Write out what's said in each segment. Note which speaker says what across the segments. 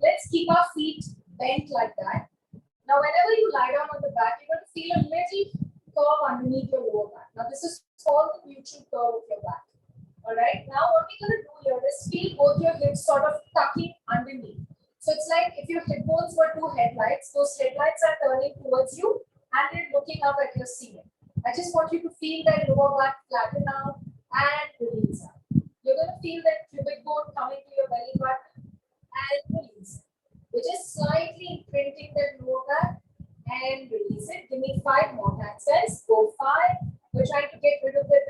Speaker 1: Let's keep our feet bent like that. Now, whenever you lie down on the back, you're going to feel a little curve underneath your lower back. Now, this is called the neutral curve of your back. All right. Now, what we're going to do here is feel both your hips sort of tucking underneath. So it's like if your hip bones were two headlights, those headlights are turning towards you and they're looking up at your ceiling. I just want you to feel that lower back flatten out and release out. You're going to feel that pubic bone coming to your belly button and release it. We're just slightly imprinting that lower back and release it. Give me 5 more times, guys. Go 5. We're trying to get rid of the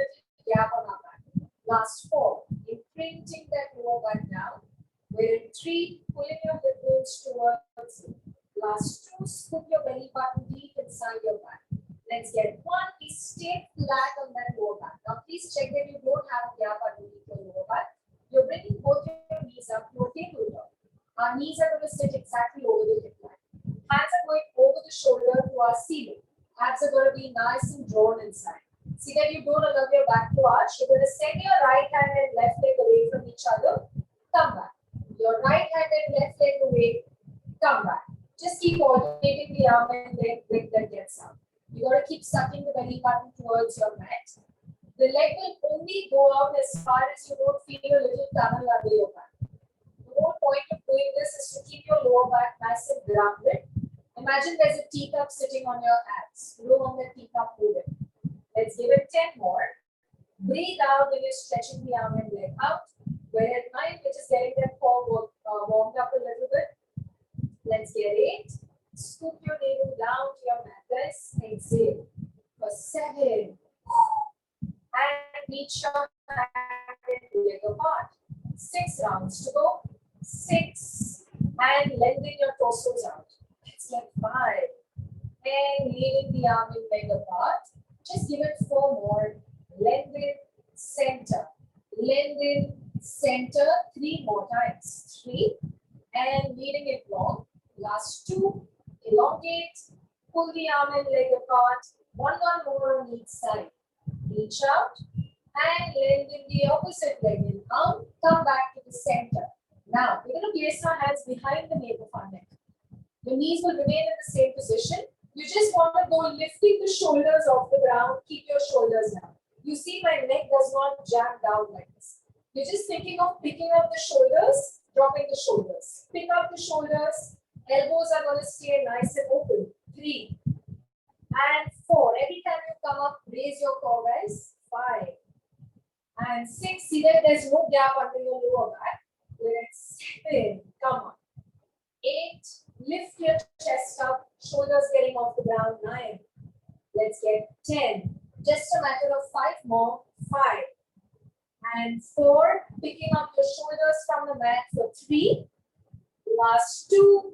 Speaker 1: gap on our back. Last 4. Imprinting that lower back down. We're in 3. Pulling your hip bones towards you. Last 2. Scoop your belly button deep inside your back. Let's get 1. Please stay flat on that lower back. Now, please check that you don't have a gap underneath your lower back. You're bringing both your knees up to a tabletop. Our knees are going to sit exactly over the hip line. Hands are going over the shoulder to our ceiling. Abs are going to be nice and drawn inside. See that you don't allow your back to arch. You're going to send your right hand and left leg away from each other. Come back. Your right hand and left leg away. Come back. Just keep alternating the arm and leg that gets up. You got to keep sucking the belly button towards your mat. The leg will only go out as far as you don't feel a little tunnel under your back. The whole point of doing this is to keep your lower back nice and grounded. Imagine there's a teacup sitting on your abs. You don't want the teacup moving. Let's give it 10 more. Breathe out when you're stretching the arm and leg out. We're at 9, which is getting that core warmed up a little bit. Let's get 8. Scoop your navel down to your mat, guys. Exhale. For 7. And reach your hand and leg apart. 6 rounds to go. 6. And lengthen your torsos out. Let's get 5. And leaving the arm and leg apart. Just give it 4 more. Lengthen, center. Lengthen, center. 3 more times. 3. And leading it long. Last 2. Elongate. Pull the arm and leg apart. 1 more on each side. Reach out. And lengthen the opposite leg in. Out. Come back to the center. Now, we're going to place our hands behind the nape of our neck. The knees will remain in the same position. You just want to go lifting the shoulders off the ground. Keep your shoulders down. You see my neck does not jam down like this. You're just thinking of picking up the shoulders, dropping the shoulders. Pick up the shoulders. Elbows are going to stay nice and open. 3. And 4. Every time you come up, raise your core, guys. 5. And 6. See that there's no gap under your lower back. We're at 7. Come on. 8. Lift your chest up. Shoulders getting off the ground. 9. Let's get 10. Just a matter of 5 more. 5. And 4. Picking up your shoulders from the mat for 3. Last 2.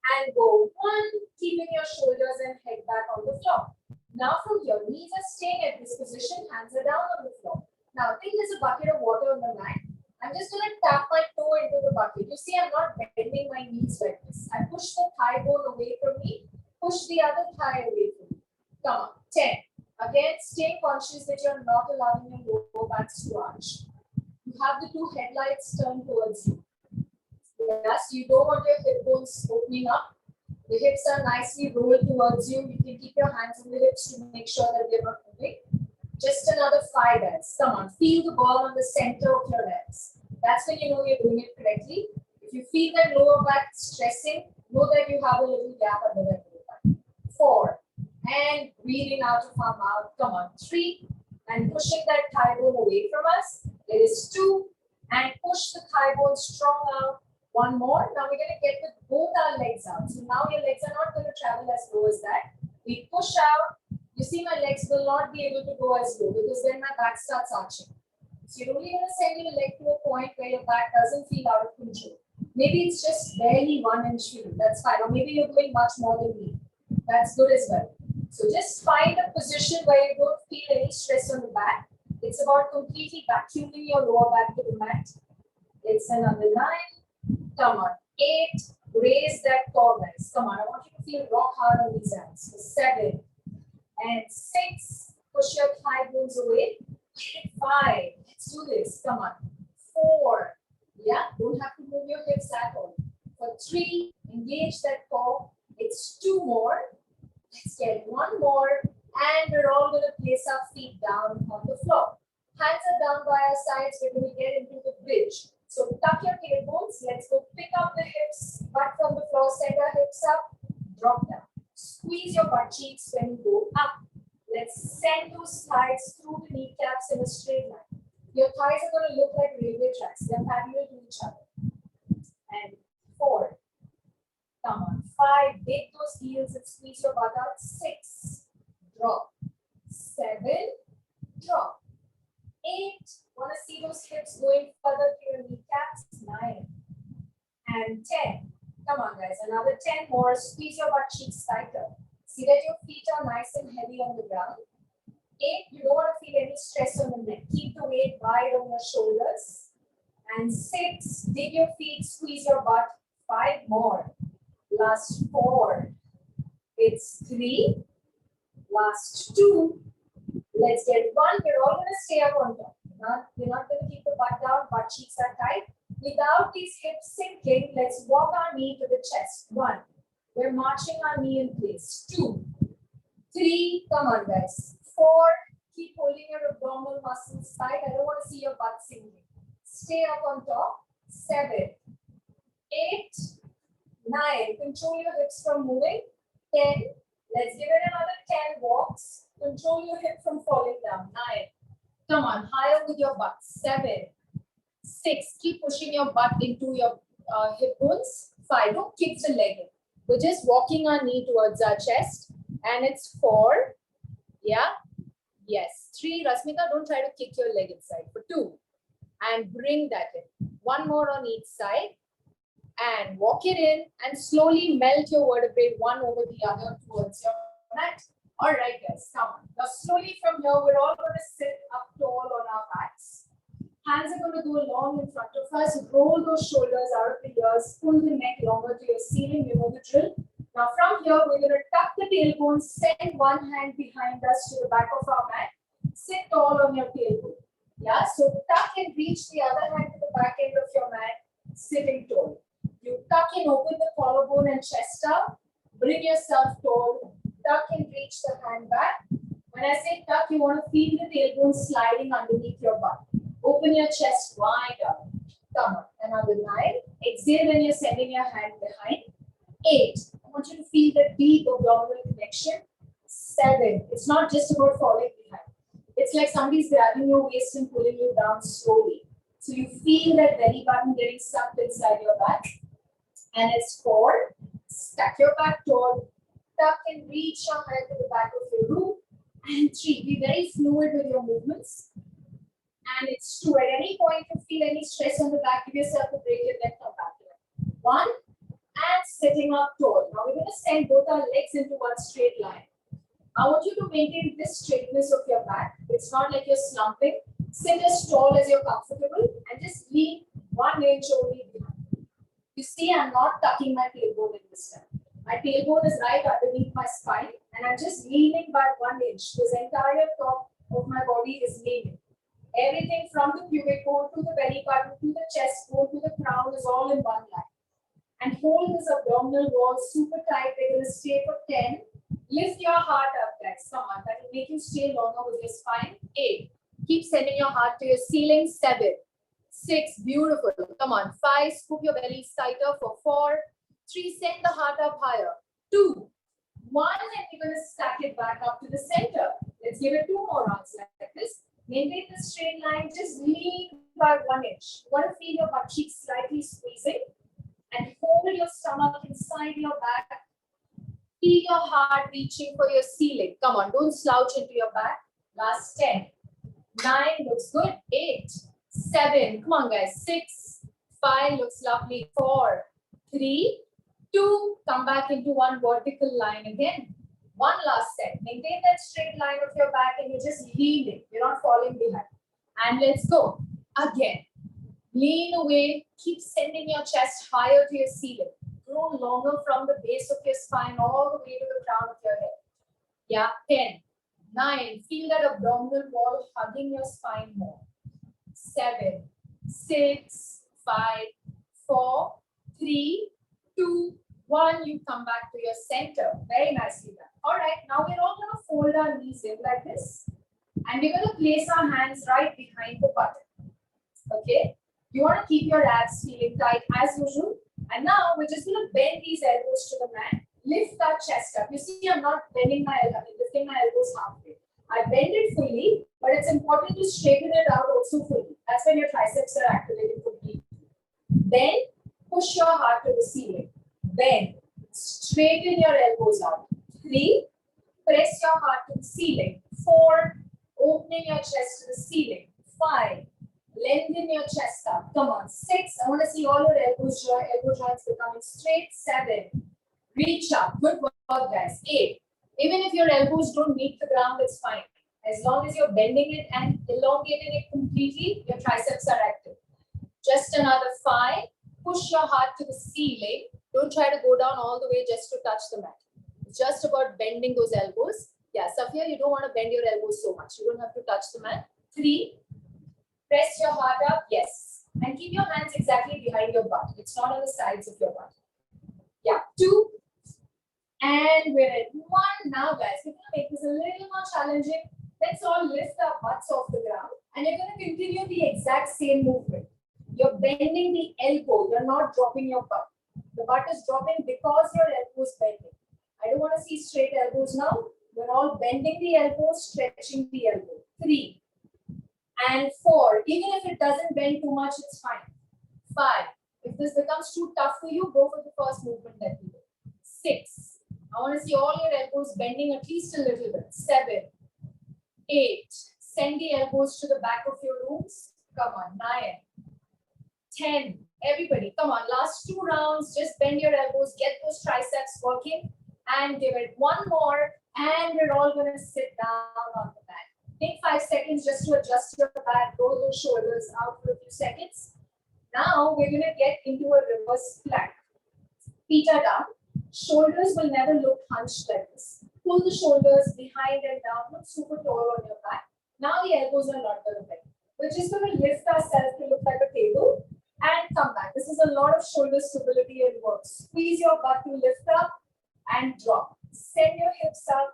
Speaker 1: And go 1. Keeping your shoulders and head back on the floor. Now from here, knees are staying at this position. Hands are down on the floor. Now think there's a bucket of water on the mat. I'm just going to tap my toe into the bucket. You see, I'm not bending my knees like this. I push the thigh bone away from me. Push the other thigh away from me. Come on. 10. Again, staying conscious that you're not allowing your lower backs to arch. You have the 2 headlights turned towards you. Yes, you don't want your hip bones opening up. The hips are nicely rolled towards you. You can keep your hands on the hips to make sure that they're not moving. Just another 5 guys. Come on, feel the ball on the center of your legs. That's when you know you're doing it correctly. If you feel that lower back stressing, know that you have a little gap under that lower back. 4. And breathing out of our mouth. Come on. 3. And pushing that thigh bone away from us. It is 2. And push the thigh bone strong out. 1 more. Now we're going to get with both our legs out. So now your legs are not going to travel as low as that. We push out. You see my legs will not be able to go as low because then my back starts arching. So you're only going to send your leg to a point where your back doesn't feel out of control. Maybe it's just barely 1 inch for you. That's fine. Or maybe you're doing much more than me. That's good as well. So just find a position where you don't feel any stress on the back. It's about completely vacuuming your lower back to the mat. It's another 9. Come on. 8. Raise that core, guys. Come on. I want you to feel rock hard on these hands. So 7. And 6. Push your thigh bones away. 5. Let's do this. Come on. 4. Yeah. Don't have to move your hips at all. For 3, engage that core. It's 2 more. Let's get 1 more. And we're all going to place our feet down on the floor. Hands are down by our sides. We're going to get into the bridge. So tuck your tailbones. Let's go pick up the hips, butt from the floor, send our hips up, drop down. Squeeze your butt cheeks when you go up. Let's send those thighs through the kneecaps in a straight line. Your thighs are going to look like railway tracks. They're parallel to each other. And 4. Come on. 5. Dig those heels and squeeze your butt out. 6. Drop. 7. Drop. 8. Want to see those hips going further to your kneecaps. 9. And 10. Come on, guys. Another 10 more. Squeeze your butt cheeks tighter. See that your feet are nice and heavy on the ground. 8. You don't want to feel any stress on the neck. Keep the weight wide on your shoulders. And 6. Dig your feet. Squeeze your butt. 5 more. Last 4. It's 3. Last 2. Let's get 1. We're all going to stay up on top. You're not going to keep the butt down. Butt cheeks are tight. Without these hips sinking, let's walk our knee to the chest. 1. We're marching our knee in place. 2. 3. Come on, guys. 4. Keep holding your abdominal muscles tight. I don't want to see your butt sinking. Stay up on top. 7. 8. 9. Control your hips from moving. 10. Let's give it another 10 walks. Control your hip from falling down. 9. Come on, higher with your butt. 7. 6. Keep pushing your butt into your hip bones. 5. Don't kick the leg in. We're just walking our knee towards our chest. And it's 4. Yeah. Yes. 3. Rasmika, don't try to kick your leg inside. For 2. And bring that in. 1 more on each side. And walk it in and slowly melt your vertebrae one over the other towards your mat. All right, guys, come on. Now, slowly from here, we're all going to sit up tall on our backs. Hands are going to go long in front of us. Roll those shoulders out of the ears. Pull the neck longer to your ceiling. You know the drill. Now, from here, we're going to tuck the tailbone. Send one hand behind us to the back of our mat. Sit tall on your tailbone. Yeah, so tuck and reach the other hand to the back end of your mat. Sitting tall. You tuck and open the collarbone and chest up. Bring yourself tall. Tuck and reach the hand back. When I say tuck, you want to feel the tailbone sliding underneath your butt. Open your chest wide up. Come on. Another 9. Exhale when you're sending your hand behind. 8. I want you to feel the deep abdominal connection. 7. It's not just about falling behind. It's like somebody's grabbing your waist and pulling you down slowly. So you feel that belly button getting sucked inside your back. And it's 4. Stack your back tall. Tuck and reach your head to the back of your room. And 3. Be very fluid with your movements. And it's 2. At any point you feel any stress on the back, give yourself a break and then come back to it. 1. And sitting up tall. Now we're going to send both our legs into one straight line. I want you to maintain this straightness of your back. It's not like you're slumping. Sit as tall as you're comfortable and just lean 1 inch only behind. You see, I'm not tucking my tailbone in this time. My tailbone is right underneath my spine and I'm just leaning by 1 inch. This entire top of my body is leaning. Everything from the pubic bone to the belly button to the chest bone to the crown is all in one line. And hold this abdominal wall super tight. We're going to stay for 10. Lift your heart up, guys. Come on. That will make you stay longer with your spine. 8. Keep sending your heart to your ceiling. 7. 6. Beautiful. Come on. 5. Scoop your belly tighter for 4. 3. Send the heart up higher. 2. 1. And we're going to stack it back up to the center. Let's give it 2 more rounds like this. Maintain the straight line. Just lean by 1 inch. You want to feel your butt cheeks slightly squeezing. And hold your stomach inside your back. Feel your heart reaching for your ceiling. Come on, don't slouch into your back. Last 10. 9 looks good. 8. 7. Come on, guys. 6. 5 looks lovely. 4. 3. 2. Come back into one vertical line again. 1 last set. Maintain that straight line of your back and you're just leaning. You're not falling behind. And let's go. Again. Lean away. Keep sending your chest higher to your ceiling. Grow longer from the base of your spine all the way to the crown of your head. Yeah, 10. 9. Feel that abdominal wall hugging your spine more. 7. 6. 5. 4. 3. 2, 1. You come back to your center. Very nicely done. All right. Now we're all going to fold our knees in like this. And we're going to place our hands right behind the button. Okay. You want to keep your abs feeling tight as usual. And now we're just going to bend these elbows to the mat. Lift our chest up. You see, I'm not bending my elbows, lifting my elbows halfway. I bend it fully, but it's important to straighten it out also fully. That's when your triceps are activated completely. Then push your heart to the ceiling. Bend. Straighten your elbows out. 3. Press your heart to the ceiling. 4. Opening your chest to the ceiling. 5. Lengthen your chest up. Come on. 6. I want to see all your elbow joints becoming straight. 7. Reach up. Good work, guys. 8. Even if your elbows don't meet the ground, it's fine. As long as you're bending it and elongating it completely, your triceps are active. Just another 5. Push your heart to the ceiling. Don't try to go down all the way just to touch the mat. It's just about bending those elbows. Yeah, Safia, you don't want to bend your elbows so much. You don't have to touch the mat. 3. Press your heart up. Yes. And keep your hands exactly behind your butt. It's not on the sides of your butt. Yeah. 2. And we're at 1. Now, guys, we're going to make this a little more challenging. Let's all lift our butts off the ground. And you're going to continue the exact same movement. You're bending the elbow. You're not dropping your butt. The butt is dropping because your elbow is bending. I don't want to see straight elbows now. We're all bending the elbow, stretching the elbow. 3. And 4. Even if it doesn't bend too much, it's fine. 5. If this becomes too tough for you, go for the first movement that we did. 6. I want to see all your elbows bending at least a little bit. 7. 8. Send the elbows to the back of your rooms. Come on. 9. 10. Everybody, come on. Last 2 rounds. Just bend your elbows. Get those triceps working. And give it 1 more. And we're all going to sit down on the mat. Take 5 seconds just to adjust your back. Roll those shoulders out for a few seconds. Now we're going to get into a reverse plank. Feet are down. Shoulders will never look hunched like this. Pull the shoulders behind and down. Look super tall on your back. Now the elbows are not going to bend. We're just going to lift ourselves to look like a table and come back. This is a lot of shoulder stability and work. Squeeze your butt to lift up and drop. Send your hips up,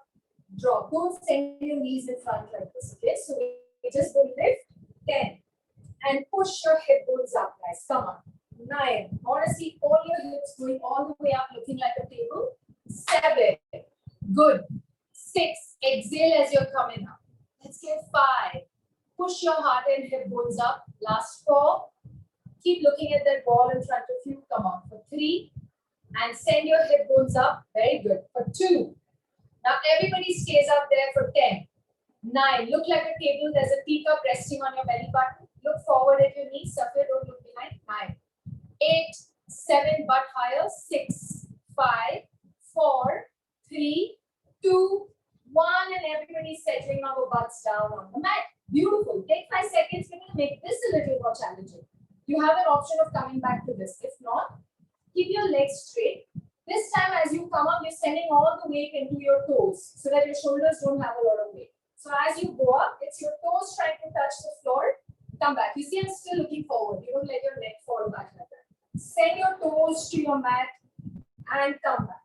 Speaker 1: drop. Don't send your knees in front like this. Okay, so we just go lift. 10. And push your hip bones up, guys. Come on. 9. I want to see all your hips going all the way up, looking like a table. 7. Good. 6. Exhale as you're coming up. Let's get 5. Push your heart and hip bones up. Last 4. Keep looking at that ball in front of you. Come on. For 3. And send your hip bones up. Very good. For 2. Now everybody stays up there for 10. 9. Look like a table. There's a teacup resting on your belly button. Look forward at your knees. Safir, don't look behind. 9. 8. 7. Butt higher. 6. 5. 4. 3. 2. 1. And everybody settling our butts down on the mat. Beautiful. Take 5 seconds. We're going to make this a little more challenging. You have an option of coming back to this. If not, keep your legs straight. This time as you come up, you're sending all the weight into your toes so that your shoulders don't have a lot of weight. So as you go up, it's your toes trying to touch the floor. Come back. You see, I'm still looking forward. You don't let your neck fall back like that. Send your toes to your mat and come back.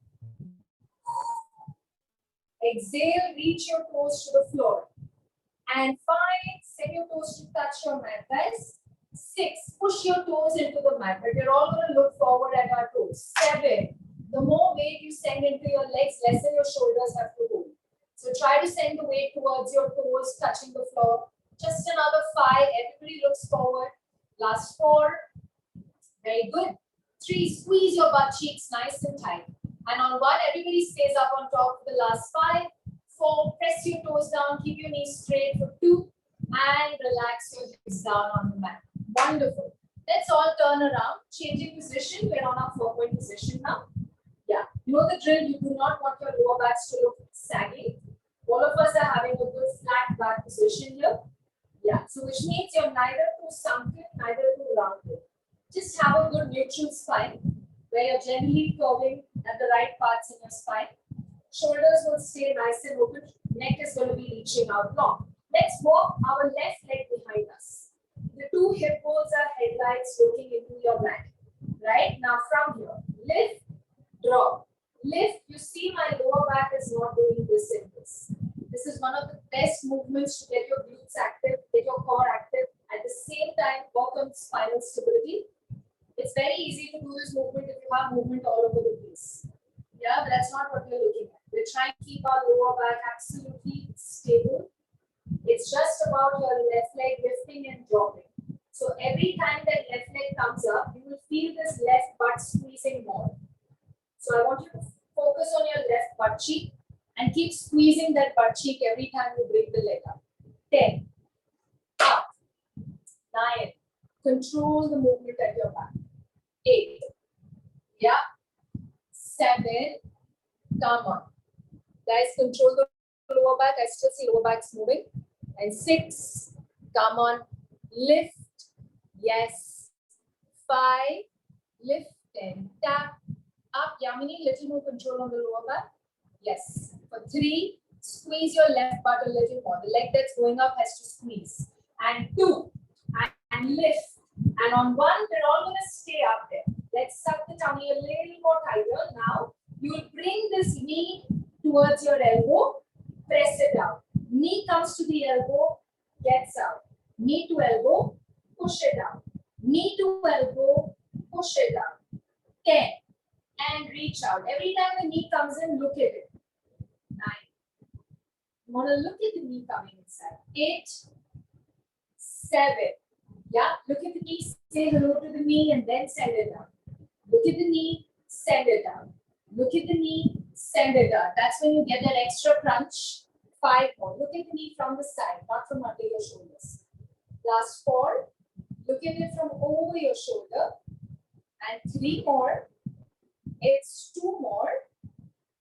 Speaker 1: Exhale, reach your toes to the floor. And 5, send your toes to touch your mat, guys. 6, push your toes into the mat. But we're all going to look forward at our toes. 7, the more weight you send into your legs, less than your shoulders have to hold. So try to send the weight towards your toes, touching the floor. Just another 5, everybody looks forward. Last 4, very good. 3, squeeze your butt cheeks nice and tight. And on 1, everybody stays up on top for the last 5. 4, press your toes down, keep your knees straight for 2, and relax your hips down on the mat. Wonderful. Let's all turn around, changing position. We're on our 4-point position now. Yeah, you know the drill. You do not want your lower backs to look saggy. All of us are having a good flat back position here. Yeah, so which means you're neither too sunken, neither too rounded. Just have a good neutral spine where you're generally curving at the right parts in your spine. Shoulders will stay nice and open. Neck is going to be reaching out long. Let's walk our left leg behind us. The 2 hip bones are headlights looking into your mat. Right? Now from here, lift drop, lift. You see my lower back is not doing this in this. This is one of the best movements to get your glutes active, get your core active. At the same time, work on spinal stability. It's very easy to do this movement if you have movement all over the place. Yeah, but that's not what we're looking at. We're trying to keep our lower back absolutely stable. It's just about your left leg lifting and dropping. So every time that left leg comes up, you will feel this left butt squeezing more. So I want you to focus on your left butt cheek and keep squeezing that butt cheek every time you bring the leg up. 10, up, 9, control the movement at your back. 8, yeah, 7, come on. Guys, control the lower back. I still see lower backs moving. And 6, come on, lift, yes, 5, lift and tap, up, Yamini, little more control on the lower back, yes, for 3, squeeze your left butt a little more, the leg that's going up has to squeeze, and 2, and lift, and on 1, we're all going to stay up there, let's suck the tummy a little more tighter, now, you will bring this knee towards your elbow, press it out. Knee comes to the elbow, gets out. Knee to elbow, push it out. Knee to elbow, push it out. 10. And reach out. Every time the knee comes in, look at it. 9. You want to look at the knee coming inside. 8. 7. Yeah, look at the knee, say hello to the knee and then send it down. Look at the knee, send it down. Look at the knee, send it down. That's when you get that extra crunch. 5 more. Look at the knee from the side, not from under your shoulders. Last 4. Look at it from over your shoulder. And 3 more. It's 2 more.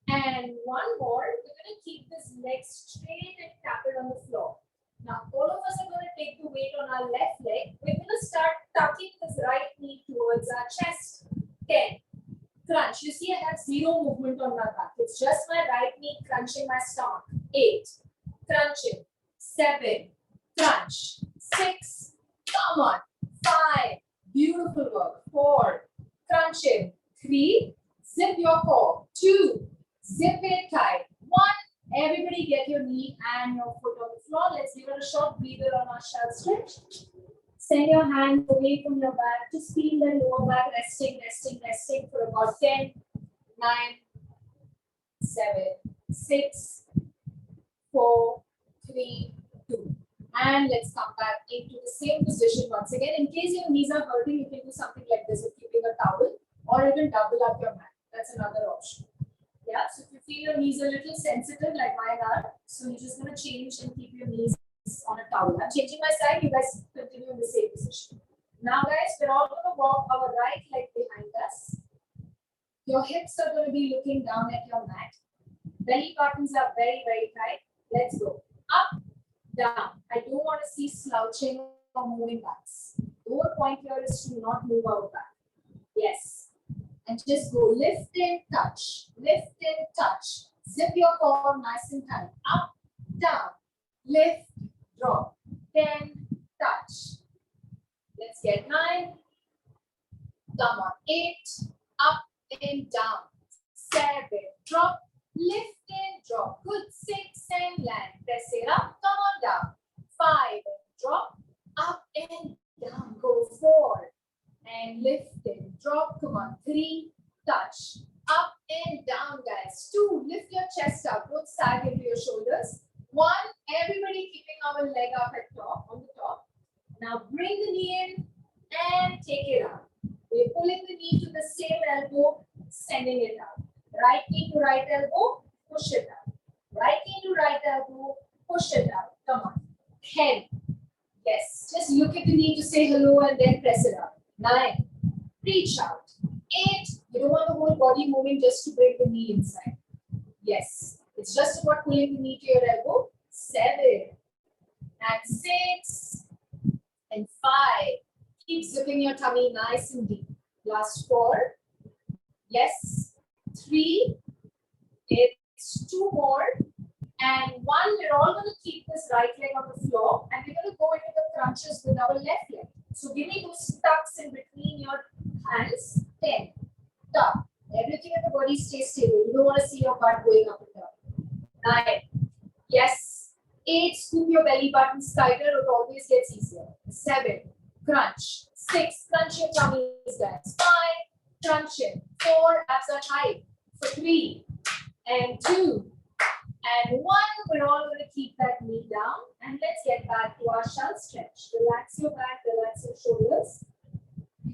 Speaker 1: And 1 more. We're going to keep this leg straight and tap it on the floor. Now, all of us are going to take the weight on our left leg. We're going to start tucking this right knee towards our chest. 10. Crunch. You see, I have 0 movement on my back. It's just my right knee crunching my stomach. 8. Crunching. 7. Crunch. 6. Come on. 5. Beautiful work. 4. Crunching. 3. Zip your core. 2. Zip it tight. 1. Everybody get your knee and your foot on the floor. Let's give it a short breather on our shelf stretch. Send your hands away from your back. Just feel the lower back resting, resting, resting for about 10, 9, 7, 6, 4, 3, 2. And let's come back into the same position once again. In case your knees are hurting, you can do something like this with keeping a towel or even double up your mat. That's another option. Yeah, so if you feel your knees a little sensitive like mine are, so you're just going to change and keep your knees on a towel. I'm changing my side, you guys continue in the same position. Now guys, we're all going to walk our right leg behind us. Your hips are going to be looking down at your mat. Belly buttons are very, very tight. Let's go. Up, down. I don't want to see slouching or moving backs. The whole point here is to not move our back. Yes. And just go lift and touch. Lift and touch. Zip your core nice and tight. Up, down. Lift, drop. 10, touch. Let's get 9. Come on. 8, up and down. 7, drop. Lift and drop. Good. 6 and land. Press it up. Come on down. 5 and drop. Up and down. Go 4 and lift and drop. Come on. 3, touch. Up and down, guys. 2, lift your chest up. Both sag into your shoulders. 1, everybody keeping our leg up at top, on the top. Now bring the knee in and take it out. We're pulling the knee to the same elbow, sending it out. Right knee to right elbow, push it out. Right knee to right elbow, push it out. Come on. 10. Yes. Just look at the knee to say hello and then press it out. 9. Reach out. 8. You don't want the whole body moving just to bring the knee inside. Yes. It's just about pulling the knee to your elbow. 7. And 6. And 5. Keep zipping your tummy nice and deep. Last 4. Yes. 3. It's 2 more. And 1. We're all going to keep this right leg on the floor. And we're going to go into the crunches with our left leg. So give me those tucks in between your hands. 10. Tuck. Everybody looking at the body, stay stable. You don't want to see your butt going up and down. 9. Yes. 8. Scoop your belly buttons tighter. It always gets easier. 7. Crunch. 6. Crunch your tummies, guys. 5. Crunch it. 4. Abs are tight. For 3. And 2. And 1. We're all going to keep that knee down. And let's get back to our shell stretch. Relax your back. Relax your shoulders.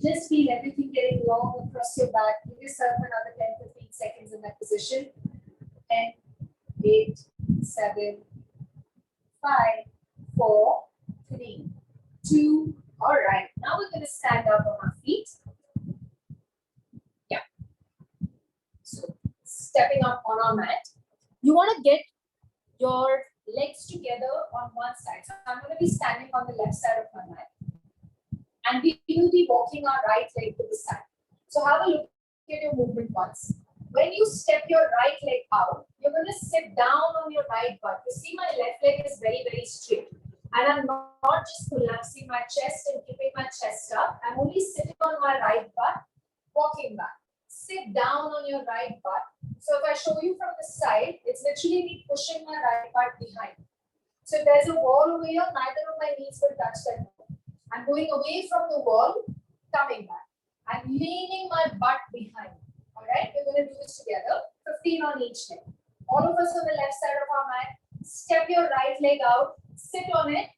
Speaker 1: Just feel everything getting long across your back. Give yourself another 10-15 seconds in that position. 10, 8, 7, 5, 4, 3, 2. All right. Now we're going to stand up on our feet. Yeah. So stepping up on our mat. You want to get your legs together on one side. So I'm going to be standing on the left side of my mat. And we will be walking our right leg to the side. So have a look at your movement once. When you step your right leg out, you're going to sit down on your right butt. You see my left leg is very, very straight. And I'm not just collapsing my chest and keeping my chest up. I'm only sitting on my right butt, walking back. Sit down on your right butt. So if I show you from the side, it's literally me pushing my right butt behind. So if there's a wall over here, neither of my knees will touch that wall. I'm going away from the wall, coming back. I'm leaning my butt behind. All right, we're going to do this together. 15 on each leg. All of us on the left side of our mat. Step your right leg out. Sit on it.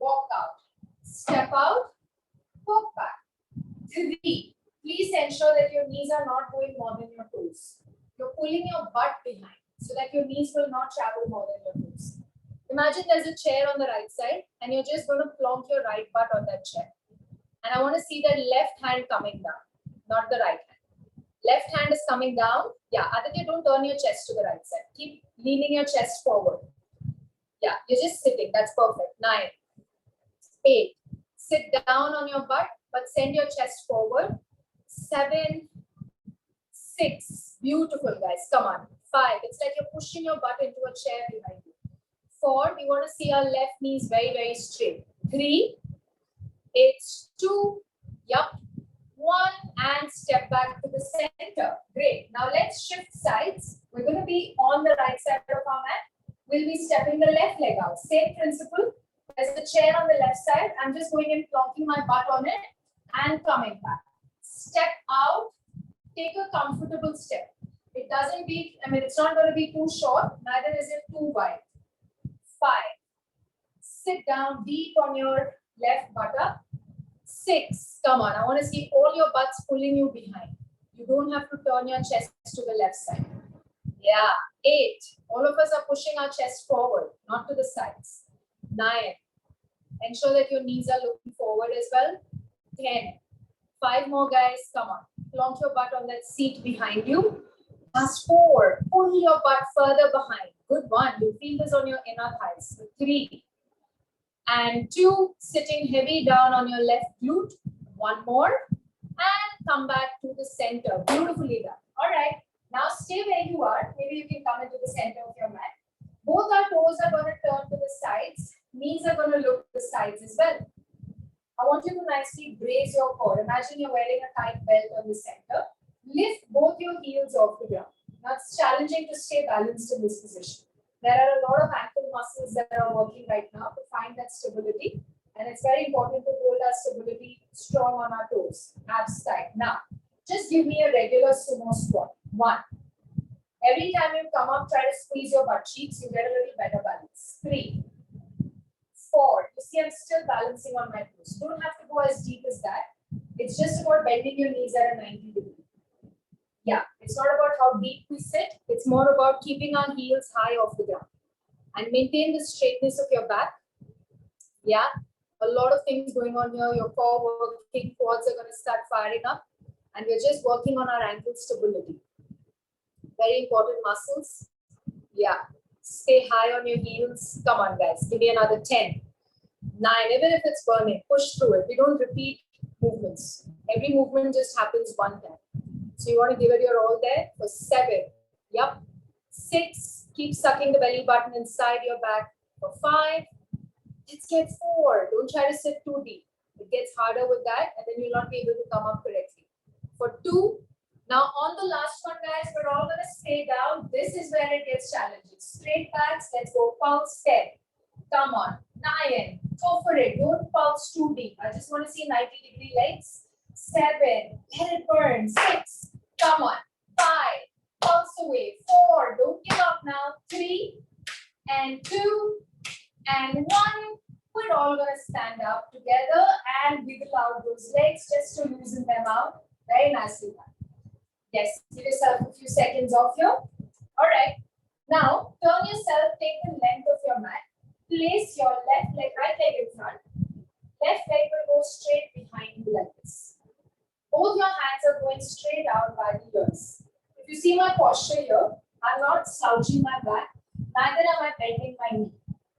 Speaker 1: Walk out. Step out. Walk back. 3. Please ensure that your knees are not going more than your toes. You're pulling your butt behind so that your knees will not travel more than your toes. Imagine there's a chair on the right side and you're just going to plonk your right butt on that chair. And I want to see that left hand coming down, not the right hand. Left hand is coming down. Yeah, Aditya, don't turn your chest to the right side. Keep leaning your chest forward. Yeah, you're just sitting. That's perfect. 9. 8. Sit down on your butt, but send your chest forward. 7. 6. Beautiful, guys. Come on. 5. It's like you're pushing your butt into a chair behind you. 4. We want to see our left knees very, very straight. 3. It's 2. Yup. 1. And step back to the center. Great. Now let's shift sides. We're going to be on the right side of our mat. We'll be stepping the left leg out. Same principle. There's the chair on the left side. I'm just going and plonking my butt on it and coming back. Step out. Take a comfortable step. It doesn't be, it's not going to be too short. Neither is it too wide. 5. Sit down deep on your left buttock. 6. Come on. I want to see all your butts pulling you behind. You don't have to turn your chest to the left side. Yeah. 8. All of us are pushing our chest forward, not to the sides. 9. Ensure that your knees are looking forward as well. 10. 5 more, guys. Come on. Plonk your butt on that seat behind you. Last 4. Pull your butt further behind. Good one. You feel this on your inner thighs. 3. And 2. Sitting heavy down on your left glute. 1 more. And come back to the center. Beautifully done. All right. Now stay where you are. Maybe you can come into the center of your mat. Both our toes are going to turn to the sides. Knees are going to look to the sides as well. I want you to nicely brace your core. Imagine you're wearing a tight belt on the center. Lift both your heels off the ground. Now it's challenging to stay balanced in this position. There are a lot of ankle muscles that are working right now to find that stability. And it's very important to hold our stability strong on our toes. Abs tight. Now, just give me a regular sumo squat. 1. Every time you come up, try to squeeze your butt cheeks. You get a little better balance. 3. 4. You see, I'm still balancing on my toes. Don't have to go as deep as that. It's just about bending your knees at a 90 degree. Yeah, it's not about how deep we sit. It's more about keeping our heels high off the ground. And maintain the straightness of your back. Yeah, a lot of things going on here. Your core working, quads are going to start firing up. And we're just working on our ankle stability. Very important muscles. Yeah. Stay high on your heels. Come on, guys. Give me another 10. 9. Even if it's burning, push through it. We don't repeat movements. Every movement just happens one time. So you want to give it your all there for 7. Yup. 6. Keep sucking the belly button inside your back for 5. Let's get 4. Don't try to sit too deep. It gets harder with that and then you'll not be able to come up correctly. For 2. Now on the last one, guys, we're all going to stay down. This is where it gets challenging. Straight backs, let's go pulse 10. Come on, 9, go for it. Don't pulse too deep. I just want to see 90-degree legs. 7, let it burn. 6, come on. 5, pulse away. 4, don't give up now. 3, and 2, and 1. We're all going to stand up together and wiggle out those legs just to loosen them out. Very nicely done. Yes, give yourself a few seconds off here. All right. Now, turn yourself, take the length of your mat. Place your left leg, right leg in front. Left leg will go straight behind you like this. Both your hands are going straight out by the ears. If you see my posture here, I'm not slouching my back. Neither am I bending my knee.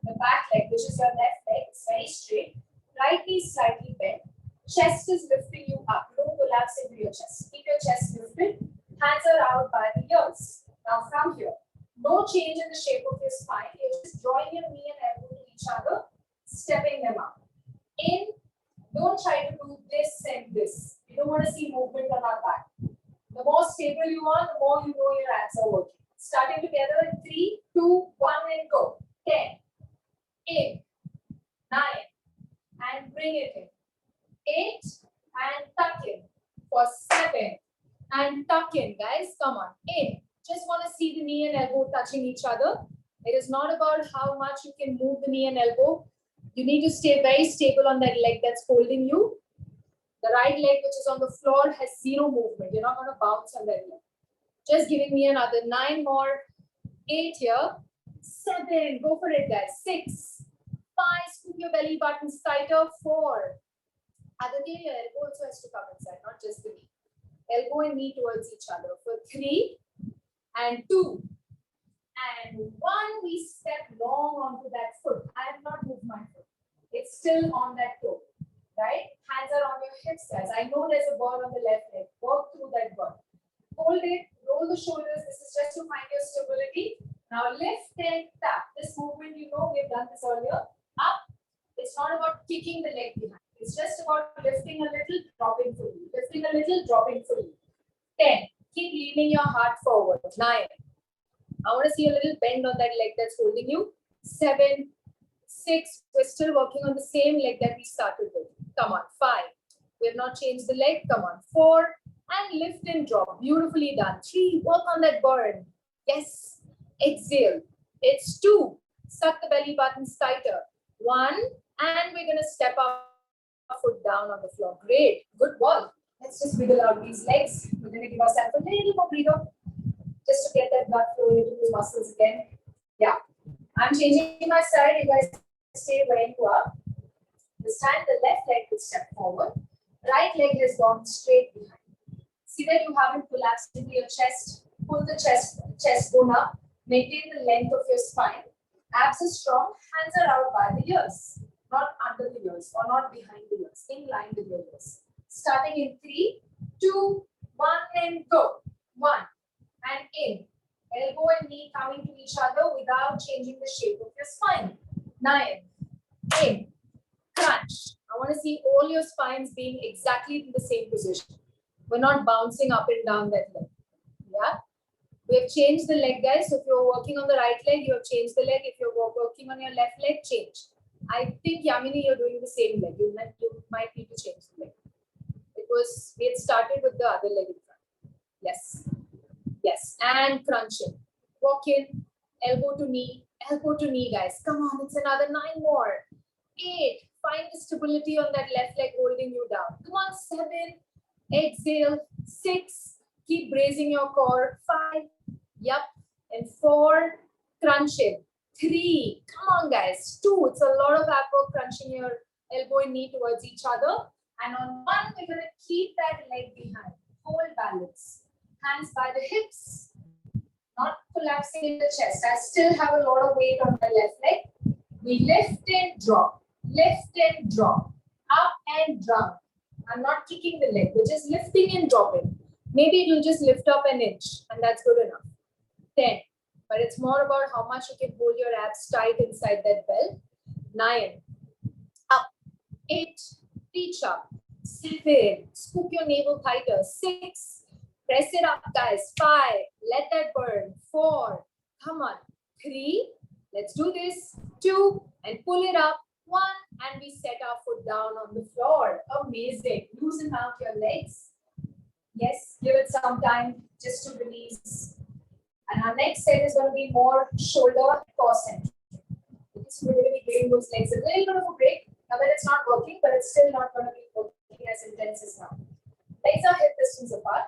Speaker 1: The back leg, which is your left leg, is very straight. Right knee is slightly bent. Chest is lifting you up. Don't collapse into your chest. Keep your chest lifted. Hands are out by the ears. Now from here, no change in the shape of your spine. You're just drawing your knee and elbow to each other, stepping them up. In, don't try to do this and this. You don't want to see movement on our back. The more stable you are, the more you know your abs are working. Starting together in 3, 2, 1, and go. 10, in, 9, and bring it in. 8, and tuck in. For 7, and tuck in, guys. Come on, in. Just want to see the knee and elbow touching each other. It is not about how much you can move the knee and elbow. You need to stay very stable on that leg that's holding you. The right leg, which is on the floor, has 0 movement. You're not going to bounce on that leg. Just giving me another 9 more. 8 here. 7. Go for it, guys. 6. 5. Scoop your belly buttons tighter. 4. Aditya, your elbow also has to come inside, not just the knee. Elbow and knee towards each other. For 3, and 2, and 1. We step long onto that foot. I have not moved my foot. It's still on that toe, right? Hands are on your hips, guys. I know there's a burn on the left leg. Work through that burn. Hold it, roll the shoulders. This is just to find your stability. Now lift and tap. This movement, you know, we've done this earlier. Up. It's not about kicking the leg behind. It's just about lifting a little, dropping fully. Lifting a little, dropping fully. 10. Keep leaning your heart forward. 9. I want to see a little bend on that leg that's holding you. 7. 6. We're still working on the same leg that we started with. Come on. 5. We have not changed the leg. Come on. 4. And lift and drop. Beautifully done. 3. Work on that burn. Yes. Exhale. It's 2. Suck the belly buttons tighter. 1. And we're going to step our foot down on the floor. Great. Good work. Let's just wiggle out these legs. We're going to give ourselves a little more breather just to get that blood flowing into the muscles again. Yeah. I'm changing my side. You guys stay where you are. This time the left leg will step forward. Right leg has gone straight behind. See that you haven't collapsed into your chest. Pull the chest bone up. Maintain the length of your spine. Abs are strong. Hands are out by the ears. Not under the ears or not behind the ears. In line with your ears. Starting in 3, 2, 1, and go. 1, and in. Elbow and knee coming to each other without changing the shape of your spine. 9, in. Crunch. I want to see all your spines being exactly in the same position. We're not bouncing up and down that leg. Yeah. We have changed the leg, guys. So if you're working on the right leg, you have changed the leg. If you're working on your left leg, change. I think, Yamini, you're doing the same leg. You might need to change the leg. We had started with the other leg in front. Yes. Yes. And crunching. Walk in. Elbow to knee, guys. Come on. It's another 9 more. 8. Find the stability on that left leg holding you down. Come on. 7. Exhale. 6. Keep bracing your core. 5. Yup. And 4. Crunching. 3. Come on, guys. 2. It's a lot of ab work crunching your elbow and knee towards each other. And on 1, we're going to keep that leg behind. Hold balance. Hands by the hips. Not collapsing in the chest. I still have a lot of weight on my left leg. We lift and drop. Lift and drop. Up and down. I'm not kicking the leg. We're just lifting and dropping. Maybe it will just lift up an inch. And that's good enough. 10. But it's more about how much you can hold your abs tight inside that belt. 9. Up. 8. Reach up. 7. Scoop your navel tighter. 6. Press it up, guys. 5. Let that burn. 4. Come on. 3. Let's do this. 2. And pull it up. 1. And we set our foot down on the floor. Amazing. Loosen out your legs. Yes, give it some time just to release. And our next set is going to be more shoulder core centric. So we're going to be giving those legs a little bit of a break. Now that it's not working, but it's still not going to be working as intense as now. Legs are hip distance apart.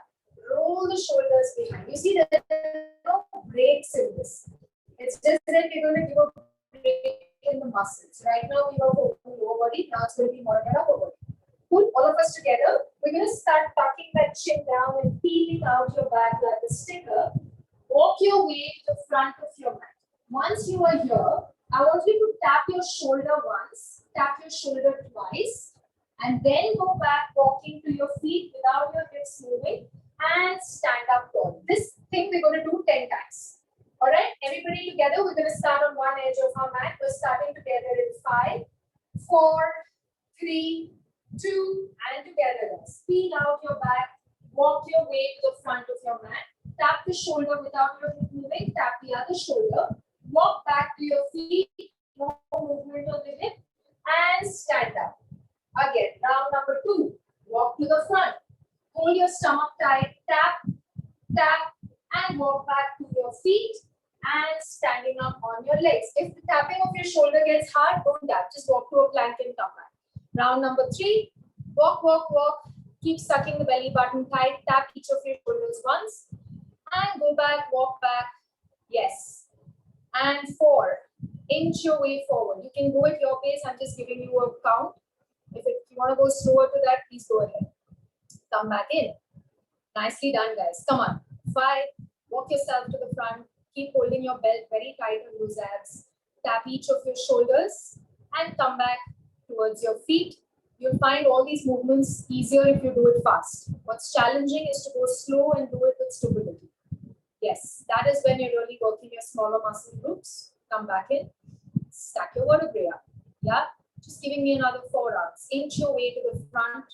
Speaker 1: Roll the shoulders behind. You see that there are no breaks in this. It's just that we're going to give a break in the muscles. Right now we are focusing on the lower body. Now it's going to be more on your upper body. Put all of us together. We're going to start tucking that chin down and peeling out your back like a sticker. Walk your way to the front of your mat. Once you are here, I want you to tap your shoulder once, tap your shoulder twice, and then go back walking to your feet without your hips moving and stand up tall. This thing we're going to do 10 times. All right, everybody together, we're going to start on one edge of our mat. We're starting together in 5, 4, 3, 2, and together. Peel out your back, walk your way to the front of your mat. Tap the shoulder without your hip moving, tap the other shoulder. Walk back to your feet, no movement on the hip, and stand up. Again, round number 2. Walk to the front. Hold your stomach tight, tap, tap, and walk back to your feet and standing up on your legs. If the tapping of your shoulder gets hard, don't tap. Just walk to a plank and come back. Round number 3. Walk, walk, walk. Keep sucking the belly button tight. Tap each of your shoulders once. And go back, walk back. Yes. And 4, inch your way forward. You can go at your pace. I'm just giving you a count. If you want to go slower to that, please go ahead. Come back in. Nicely done, guys. Come on. 5, walk yourself to the front. Keep holding your belt very tight on those abs. Tap each of your shoulders and come back towards your feet. You'll find all these movements easier if you do it fast. What's challenging is to go slow and do it with stability. Yes, that is when you're really working your smaller muscle groups. Come back in. Stack your vertebrae up. Yeah, just giving me another 4 rounds. Inch your way to the front.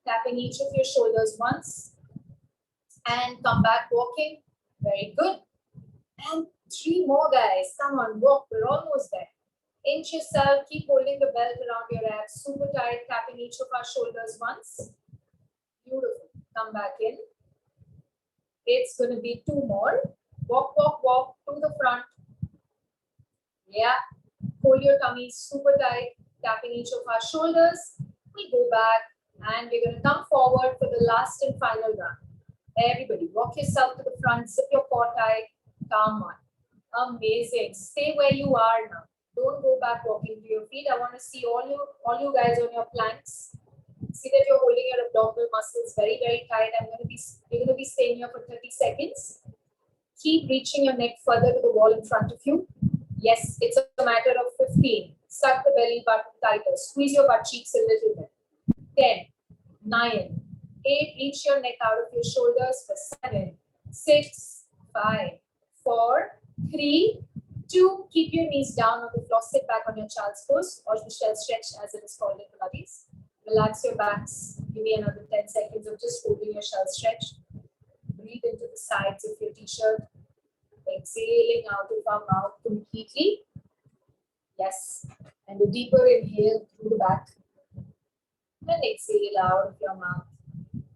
Speaker 1: Tapping each of your shoulders once. And come back walking. Very good. And 3 more, guys. Come on, walk. We're almost there. Inch yourself. Keep holding the belt around your abs. Super tight. Tapping each of our shoulders once. Beautiful. Come back in. It's going to be 2 more. Walk, walk, walk to the front. Yeah. Hold your tummy super tight. Tapping each of our shoulders. We go back and we're going to come forward for the last and final round. Everybody, walk yourself to the front. Zip your core tight. Come on. Amazing. Stay where you are now. Don't go back walking to your feet. I want to see all you guys on your planks. See that you're holding your abdominal muscles very, very tight. We're going to be staying here for 30 seconds. Keep reaching your neck further to the wall in front of you. Yes, it's a matter of 15. Suck the belly button tighter. Squeeze your butt cheeks a little bit. 10, 9, 8. Reach your neck out of your shoulders for 7, 6, 5, 4, 3, 2. Keep your knees down on the floor. Sit back on your child's pose or the shell stretch as it is called in Pilates. Relax your backs. Give me another 10 seconds of just holding your shell stretch. Breathe into the sides of your t-shirt. Exhaling out of our mouth completely. Yes. And a deeper inhale through the back. And exhale out of your mouth.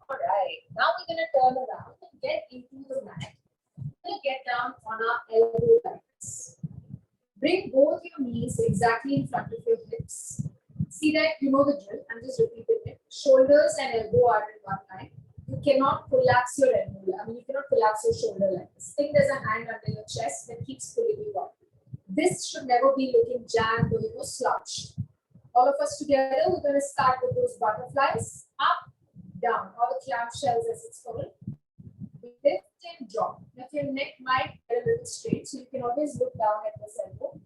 Speaker 1: All right. Now we're going to turn around and get into the mat. We're going to get down on our elbow like this. Bring both your knees exactly in front of your hips. See that? You know the drill. I'm just repeating it. Shoulders and elbow are in one line. You cannot collapse your elbow. You cannot collapse your shoulder like this. Think there's a hand under your chest that keeps pulling you up. This should never be looking jammed or slouched. All of us together, we're going to start with those butterflies. Up, down, or the clam shells as it's called. Lift and drop. Now your neck might get a little straight, so you can always look down at this elbow.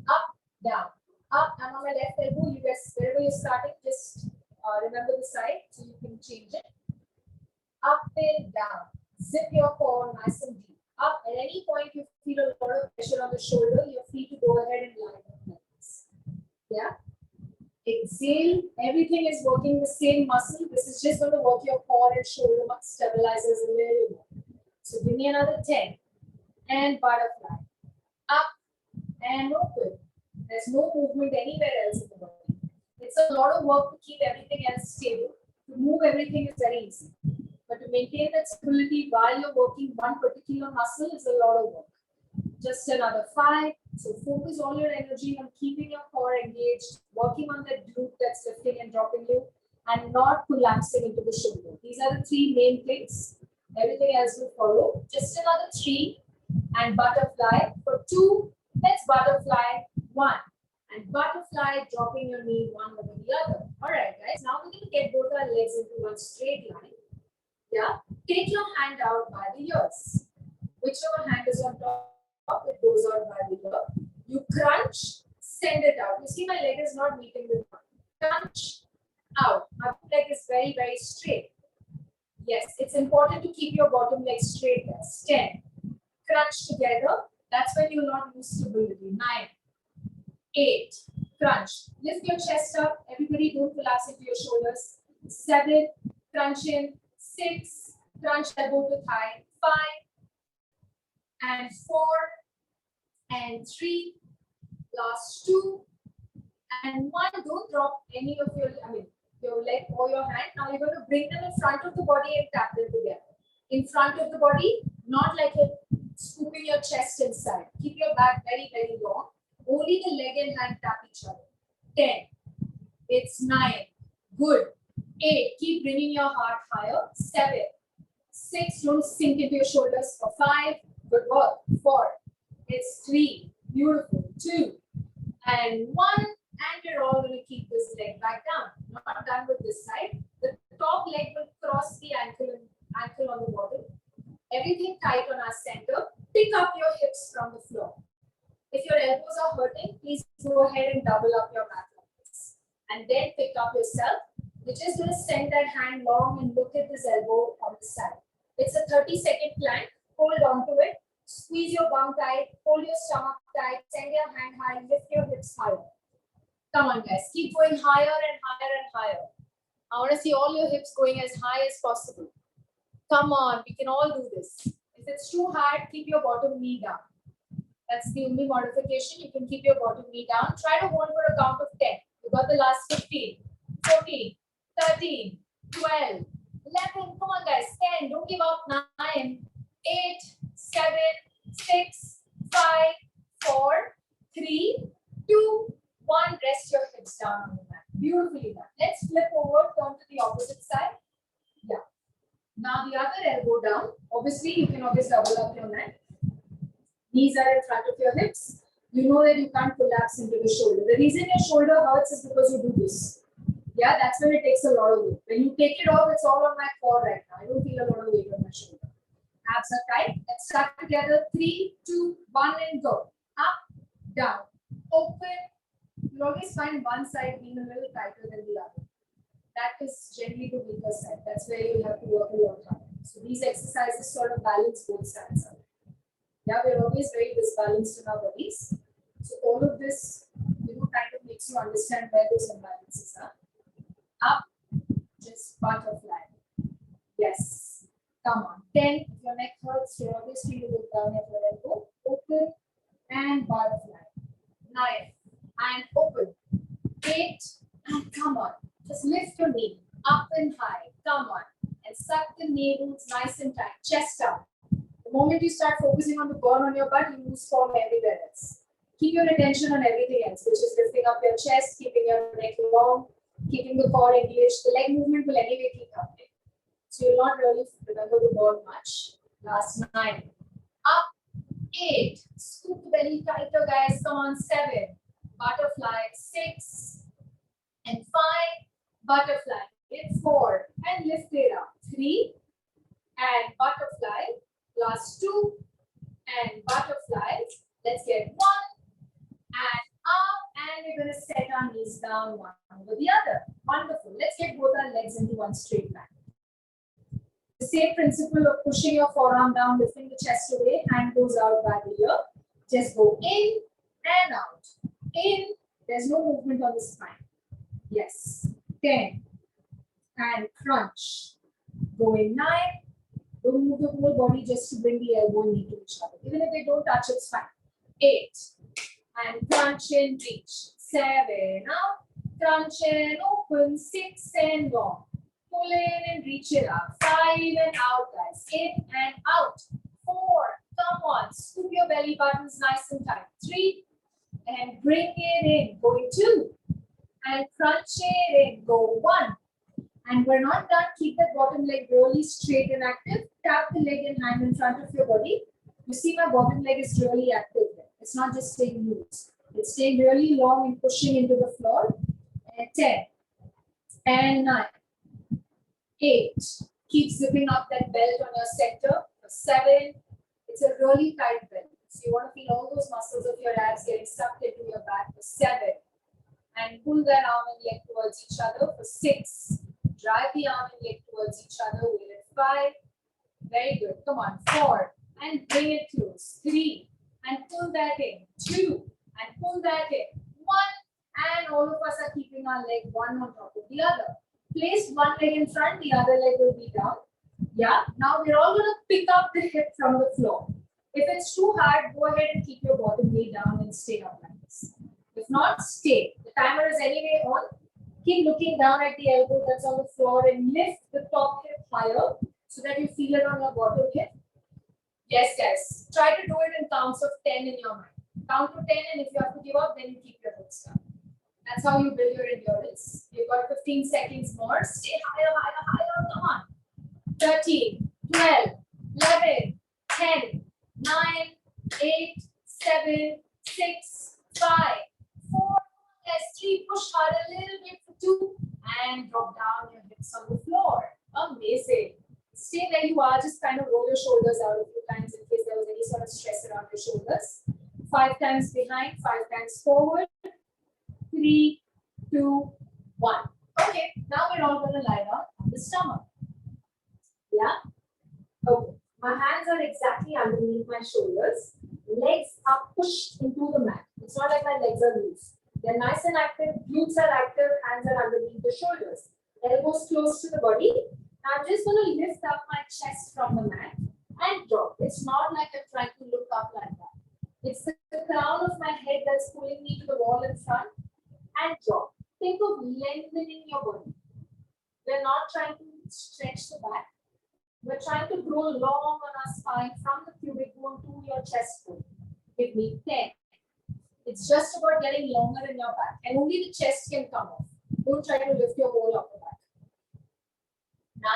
Speaker 1: Up, down. Up, and on my left elbow, you guys, wherever you're starting, just remember the side so you can change it. Up and down. Zip your core nice and deep. Up, at any point you feel a lot of pressure on the shoulder, you're free to go ahead and line up like this. Yeah. Exhale. Everything is working the same muscle. This is just going to work your core and shoulder stabilizers a little more. Give me another 10. And butterfly. Up and open. There's no movement anywhere else in the body. It's a lot of work to keep everything else stable. To move everything is very easy. But to maintain that stability while you're working one particular muscle is a lot of work. Just another 5. So focus all your energy on keeping your core engaged, working on that glute that's lifting and dropping you, and not collapsing into the shoulder. These are the 3 main things. Everything else will follow. Just another 3. And butterfly for 2. Let's butterfly 1. And butterfly, dropping your knee one over the other. All right, guys. Now we're going to get both our legs into one straight line. Yeah. Take your hand out by the ears. Whichever hand is on top, it goes out by the ear. You crunch, send it out. You see my leg is not meeting the ground. Crunch, out. My leg is very, very straight. Yes, it's important to keep your bottom leg straight. That's 10. Crunch together. That's when you'll not lose stability. 9. 8. Crunch. Lift your chest up. Everybody don't collapse into your shoulders. 7. Crunch in. 6. Crunch elbow to thigh. 5. And 4. And 3. Last 2. And 1. Don't drop any of your leg or your hand. Now you're going to bring them in front of the body and tap them together. In front of the body, not like you're scooping your chest inside. Keep your back very, very long. Only the leg and hand tap each other. 10. It's 9. Good. 8. Keep bringing your heart higher. 7. 6. Don't sink into your shoulders. For 5. Good work. 4. It's 3. Beautiful. 2. And 1. And you're all going to keep this leg back down. Not done with this side. The top leg will cross the ankle on the bottom. Everything tight on our center. Pick up your hips from the floor. If your elbows are hurting, please go ahead and double up your mat like this. And then pick up yourself. You're just going to send that hand long and look at this elbow on the side. It's a 30-second plank. Hold on to it. Squeeze your bum tight. Hold your stomach tight. Send your hand high. Lift your hips higher. Come on, guys. Keep going higher and higher and higher. I want to see all your hips going as high as possible. Come on. We can all do this. If it's too hard, keep your bottom knee down. That's the only modification. You can keep your bottom knee down. Try to hold for a count of 10. You got the last 15, 14, 13, 12, 11. Come on, guys. 10. Don't give up. 9, 8, 7, 6, 5, 4, 3, 2, 1. Rest your hips down on the mat. Beautifully done. Let's flip over. Turn to the opposite side. Yeah. Now the other elbow down. Obviously, you can always double up your neck. Knees are in front of your hips. You know that you can't collapse into the shoulder. The reason your shoulder hurts is because you do this. Yeah, that's when it takes a lot of weight. When you take it off, it's all on my core right now. I don't feel a lot of weight on my shoulder. Abs are tight. Let's start together. 3, 2, 1, and go. Up, down, open. You'll always find one side being a little tighter than the other. That is generally the weaker side. That's where you have to work a lot harder. So these exercises sort of balance both sides out. Yeah, we're always very disbalanced in our bodies. So all of this, kind of makes you understand where those imbalances are. Up, just butterfly. Yes. Come on. 10. If your neck hurts, you're always free to look down at your elbow. Open and butterfly. 9 and open. 8 and come on. Just lift your knee up and high. Come on. And suck the knee roots nice and tight. Chest up. The moment you start focusing on the burn on your butt, you lose form everywhere else. Keep your attention on everything else, which is lifting up your chest, keeping your neck long, keeping the core engaged. The leg movement will anyway keep happening. So you'll not really remember the burn much. Last 9. Up. 8. Scoop the belly tighter, guys. Come on. 7. Butterfly. 6. And 5. Butterfly. Hit 4. And lift it up. 3. And butterfly. Last 2. And butterfly. Let's get 1. And up. And we're going to set our knees down one over the other. Wonderful. Let's get both our legs into one straight line. The same principle of pushing your forearm down, lifting the chest away, hand goes out by the ear. Just go in and out. In. There's no movement on the spine. Yes. 10. And crunch. Go in 9. Don't move your whole body just to bring the elbow and knee to each other. Even if they don't touch, it's fine. 8. And crunch and reach. 7. Now, crunch and open. 6 and long. Pull in and reach it up. 5 and out, guys. In and out. 4. Come on. Scoop your belly buttons nice and tight. 3. And bring it in. Going 2. And crunch it in. Go 1. And we're not done. Keep that bottom leg really straight and active. Tap the leg and hand in front of your body. You see my bottom leg is really active there. It's not just staying loose. It's staying really long and pushing into the floor. And 10. And 9. 8. Keep zipping up that belt on your center. 7. It's a really tight belt. So you want to feel all those muscles of your abs getting sucked into your back. 7. And pull that arm and leg towards each other. 6. Drive the arm and leg towards each other. Wait at 5. Very good. Come on. 4. And bring it close. 3. And pull that in. 2. And pull that in. 1. And all of us are keeping our leg one on top of the other. Place one leg in front, the other leg will be down. Yeah. Now we're all going to pick up the hip from the floor. If it's too hard, go ahead and keep your bottom knee down and stay up like this. If not, stay. The timer is anyway on. Keep looking down at the elbow that's on the floor and lift the top hip higher so that you feel it on your bottom hip. Yes, guys. Try to do it in counts of 10 in your mind. Count to 10, and if you have to give up, then you keep your hips down. That's how you build your endurance. You've got 15 seconds more. Stay higher, higher, higher. Come on. 13, 12, 11, 10, 9, 8, 7, 6, 5, 4, 3. Push hard a little bit for 2. And drop down your hips on the floor. Amazing. Stay where you are. Just kind of roll your shoulders out a few times in case there was any sort of stress around your shoulders. 5 times behind, 5 times forward. 3, 2, 1. Okay, now we're all going to lie down on the stomach. Yeah? Okay. My hands are exactly underneath my shoulders. Legs are pushed into the mat. It's not like my legs are loose. They're nice and active. Glutes are active. Hands are underneath the shoulders. Elbows close to the body. I'm just going to lift up my chest from the mat and drop. It's not like I'm trying to look up like that. It's the crown of my head that's pulling me to the wall in front and drop. Think of lengthening your body. We're not trying to stretch the back. We're trying to grow long on our spine from the pubic bone to your chest bone. Give me 10. It's just about getting longer in your back. And only the chest can come off. Don't try to lift your whole upper back.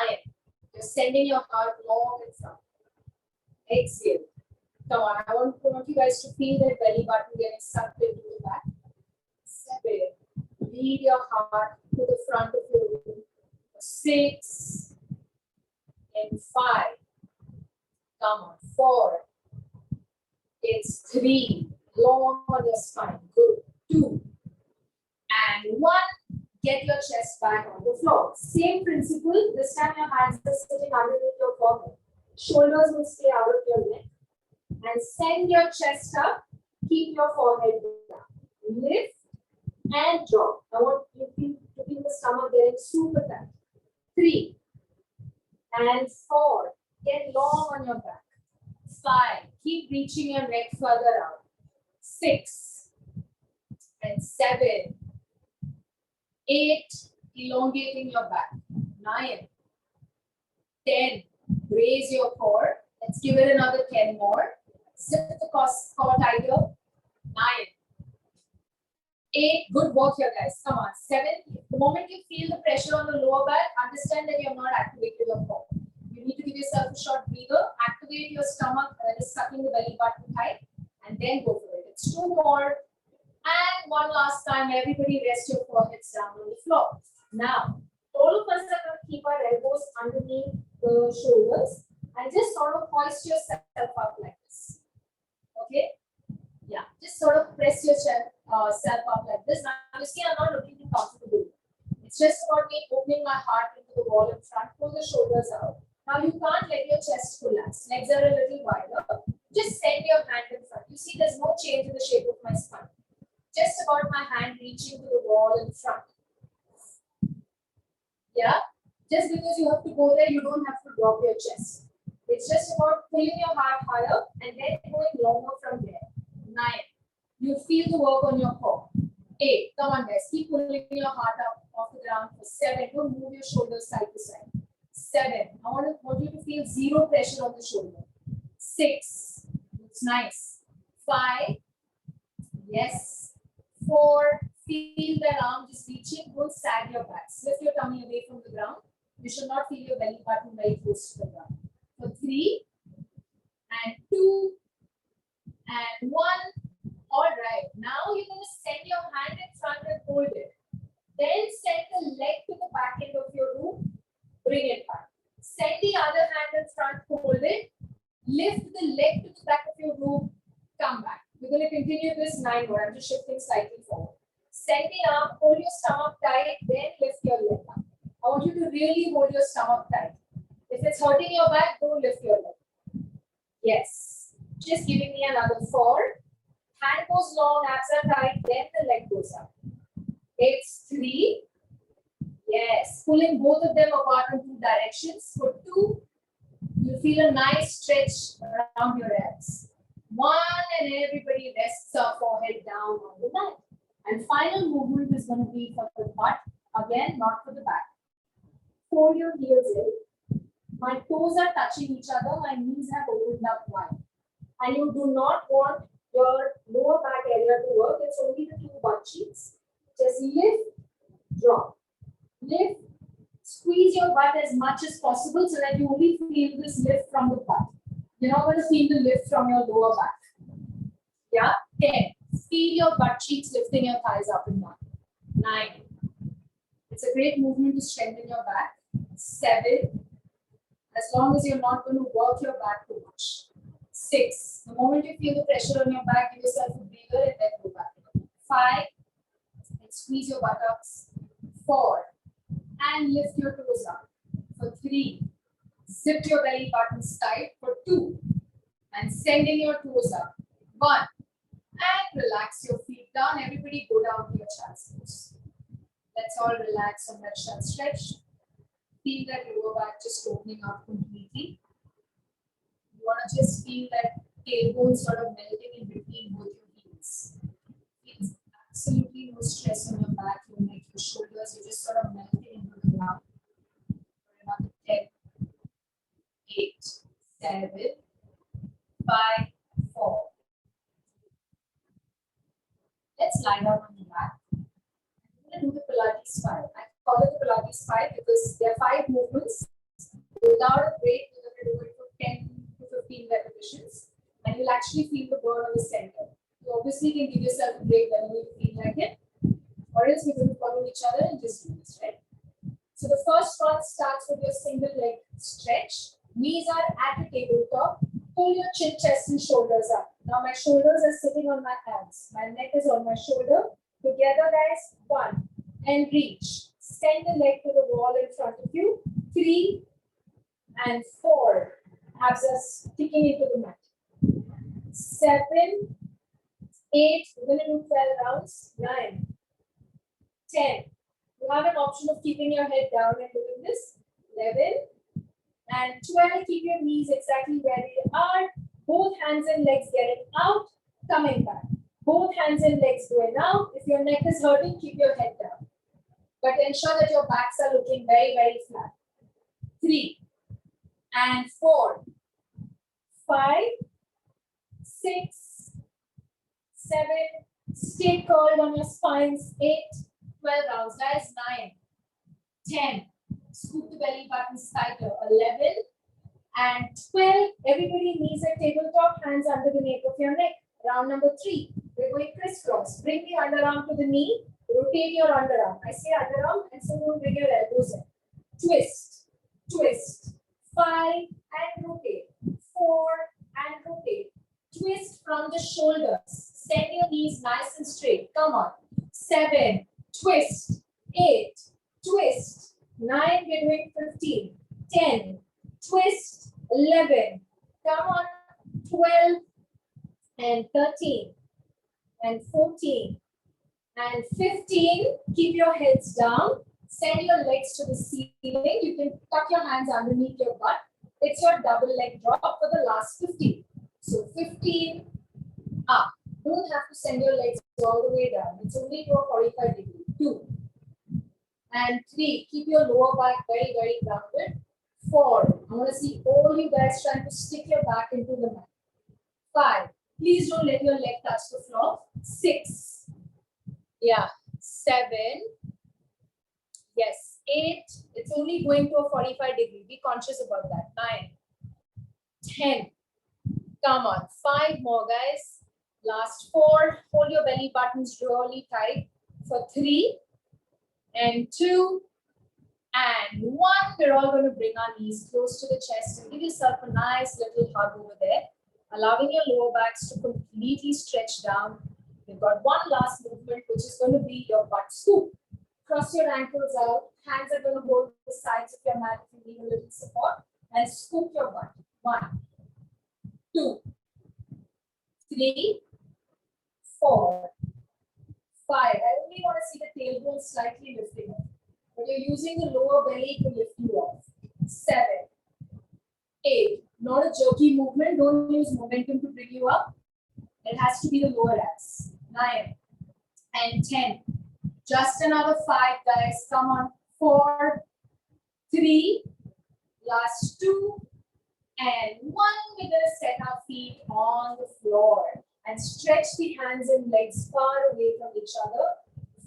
Speaker 1: 9. You're sending your heart long in front. Exhale. Come on. I want you guys to feel that belly button getting sucked into the back. 7. Lead your heart to the front of your room. 6. And 5. Come on. 4. It's 3. Long on your spine. Good. 2. And 1. Get your chest back on the floor. Same principle. This time your hands are sitting underneath your forehead. Shoulders will stay out of your neck. And send your chest up. Keep your forehead down. Lift and drop. I want you to feel the stomach getting super tight. 3. And 4. Get long on your back. 5. Keep reaching your neck further out. 6. And 7. 8. Elongating your back. 9. 10. Raise your core. Let's give it another 10 more. Zip the core tighter. 9. 8. Good work here, guys. Come on. 7. The moment you feel the pressure on the lower back, understand that you have not activated your core. You need to give yourself a short breather. Activate your stomach, that is sucking the belly button tight, and then go for it. It's 2 more. And one last time, everybody rest your foreheads down on the floor. Now, all of us are going to keep our elbows underneath the shoulders and just sort of hoist yourself up like this. Okay? Yeah, just sort of press yourself up like this. Now, you see, I'm not looking too comfortable. It's just about me opening my heart into the wall in front, pull the shoulders out. Now, you can't let your chest collapse. Legs are a little wider. Just send your hand in front. You see, there's no change in the shape of my spine. Just about my hand reaching to the wall in front. Yeah? Just because you have to go there, you don't have to drop your chest. It's just about pulling your heart higher and then going longer from there. 9. You feel the work on your core. 8. Come on, guys. Keep pulling your heart up off the ground for 7. Don't move your shoulders side to side. 7. I want you to feel zero pressure on the shoulder. 6. Looks nice. 5. Yes. 4. Feel that arm just reaching. Don't sag your back. Lift your tummy away from the ground. You should not feel your belly button very close to the ground. For 3 and 2 and 1. All right. Now you're going to send your hand in front and hold it. Then send the leg to the back end of your room. Bring it back. Send the other hand in front, hold it. Lift the leg to the back of your room. Come back. We're going to continue this 9 more. I'm just shifting slightly forward. Send the arm, hold your stomach tight, then lift your leg up. I want you to really hold your stomach tight. If it's hurting your back, don't lift your leg. Yes. Just giving me another 4. Hand goes long, abs are tight, then the leg goes up. It's 3. Yes. Pulling both of them apart in 2 directions. For 2, you feel a nice stretch around your abs. 1, and everybody rests our forehead down on the mat. And final movement is going to be for the butt. Again, not for the back. Fold your heels in. My toes are touching each other. My knees have opened up wide. And you do not want your lower back area to work. It's only the 2 butt cheeks. Just lift, drop. Lift, squeeze your butt as much as possible so that you only feel this lift from the butt. You're not going to feel the lift from your lower back. Yeah? 10. Feel your butt cheeks lifting your thighs up and down. 9. It's a great movement to strengthen your back. 7. As long as you're not going to work your back too much. 6. The moment you feel the pressure on your back, give yourself a breather and then go back. 5. And squeeze your buttocks. 4. And lift your toes up. For 3. Zip your belly buttons tight. For 2. And send in your toes up. 1. And relax your feet down. Everybody go down to your child's pose. Let's all relax on that short stretch. Feel that lower back just opening up completely. You want to just feel that tailbone sort of melting in between both your heels. Feels absolutely no stress on your back, your neck, your shoulders. You're just sort of melting into the ground. For another 10, 8, 7, 5, 4. Let's lie down on the back. I'm going to do the Pilates 5. I call it the Pilates 5 because there are 5 movements. Without a break, we're going to do it for 10 to 15 repetitions. And you'll actually feel the burn on the center. You obviously can give yourself a break whenever you feel like it. Or else we're going to follow each other and just do this, right? So the first one starts with your single leg stretch. Knees are at the tabletop. Pull your chin, chest, and shoulders up. Now my shoulders are sitting on my hands. My neck is on my shoulder. Together, guys. 1. And reach. Send the leg to the wall in front of you. 3 and 4. Abs are sticking into the mat. 7, 8. We're going to do 12 rounds. 9, 10. You have an option of keeping your head down and doing this. 11 and 12. Keep your knees exactly where they are. Both hands and legs getting out, coming back. Both hands and legs going out. If your neck is hurting, keep your head down. But ensure that your backs are looking very, very flat. 3 and 4, 5, 6, 7. Stay curled on your spines. 8, 12 rounds. Guys, 9, 10. Scoop the belly buttons tighter. 11 and 12. Everybody knees at tabletop, hands under the nape of your neck. Round number 3. We're going crisscross. Bring the underarm to the knee. Rotate your underarm. I say underarm, and so don't bring your elbows in. Twist, twist. 5 and rotate. 4 and rotate. Twist from the shoulders. Send your knees nice and straight. Come on. 7, twist. 8, twist. 9, we're doing 15. 10, twist. 11. Come on. 12 and 13 and 14 and 15. Keep your heads down. Send your legs to the ceiling. You can tuck your hands underneath your butt. It's your double leg drop for the last 15. So 15 up. Don't have to send your legs all the way down. It's only to a 45 degree. 2 and 3. Keep your lower back very, very grounded. 4. I want to see all you guys trying to stick your back into the mat. 5. Please don't let your leg touch the floor. 6. Yeah. 7. Yes. 8. It's only going to a 45 degree. Be conscious about that. 9. 10. Come on. 5 more, guys. Last 4. Hold your belly buttons really tight for 3 and 2 and 1. We're all going to bring our knees close to the chest and give yourself a nice little hug over there, allowing your lower backs to completely stretch down. You've got one last movement, which is going to be your butt scoop. Cross your ankles out. Hands are going to hold the sides of your mat if you need a little support. And scoop your butt. 1, 2, 3, 4, 5. I only want to see the tailbone slightly lifting up. But you're using the lower belly to lift you off. 7, 8. Not a jerky movement. Don't use momentum to bring you up. It has to be the lower abs. 9 and 10. Just another 5, guys. Come on. 4, 3, last 2, and 1. We're going to set our feet on the floor and stretch the hands and legs far away from each other.